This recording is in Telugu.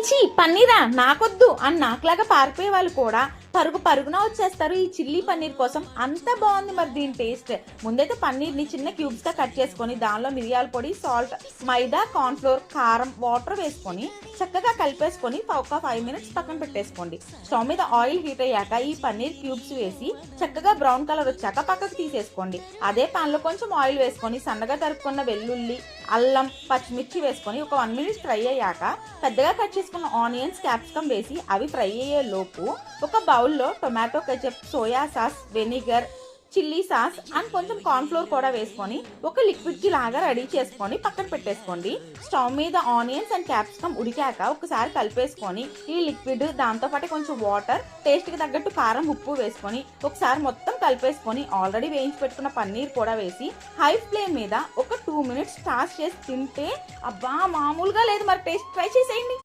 చీచీ పన్నీరా నాకొద్దు అని నాకులాగా పారిపోయే వాళ్ళు కూడా పరుగున వచ్చేస్తారు ఈ చిల్లీ పన్నీర్ కోసం. అంత బాగుంది మరి దీని టేస్ట్. ముందైతే పన్నీర్ని చిన్న క్యూబ్స్ గా కట్ చేసుకొని దానిలో మిరియాల పొడి, సాల్ట్, మైదా, కార్న్ఫ్లోర్, కారం, వాటర్ వేసుకొని చక్కగా కలిపేసుకొని ఒక 5 minutes పక్కన పెట్టేసుకోండి. స్టవ్ మీద ఆయిల్ హీట్ అయ్యాక ఈ పన్నీర్ క్యూబ్స్ వేసి చక్కగా బ్రౌన్ కలర్ వచ్చాక పక్కకు తీసేసుకోండి. అదే పాన్ లో కొంచెం ఆయిల్ వేసుకొని సన్నగా తరుపుకున్న వెల్లుల్లి, అల్లం, పచ్చిమిర్చి వేసుకొని ఒక 1 minute ఫ్రై అయ్యాక పెద్దగా కట్ చేసుకున్న ఆనియన్స్, క్యాప్సికమ్ వేసి అవి ఫ్రై అయ్యే లోపు ఒక బౌల్లో tomato ketchup, soya sauce, vinegar, chilli sauce and కొంచెం కార్న్ఫ్లోర్ కూడా వేసుకొని ఒక లిక్విడ్ లాగా రెడీ చేసుకొని పక్కన పెట్టేసుకోండి. స్టవ్ మీద ఆనియన్స్ అండ్ క్యాప్సికమ్ ఉడికాక ఒకసారి కలిపేసుకొని ఈ లిక్విడ్ దాంతో పాటు కొంచెం వాటర్, టేస్ట్ కి తగ్గట్టు కారం, ఉప్పు వేసుకొని ఒకసారి మొత్తం కలిపేసుకొని ఆల్రెడీ వేయించి పెట్టుకున్న పన్నీర్ కూడా వేసి హై ఫ్లేమ్ మీద ఒక 2 minutes టాస్ చేసి తింటే అబ్బా మామూలుగా లేదు. మరి టేస్ట్ ట్రై చేసేయండి.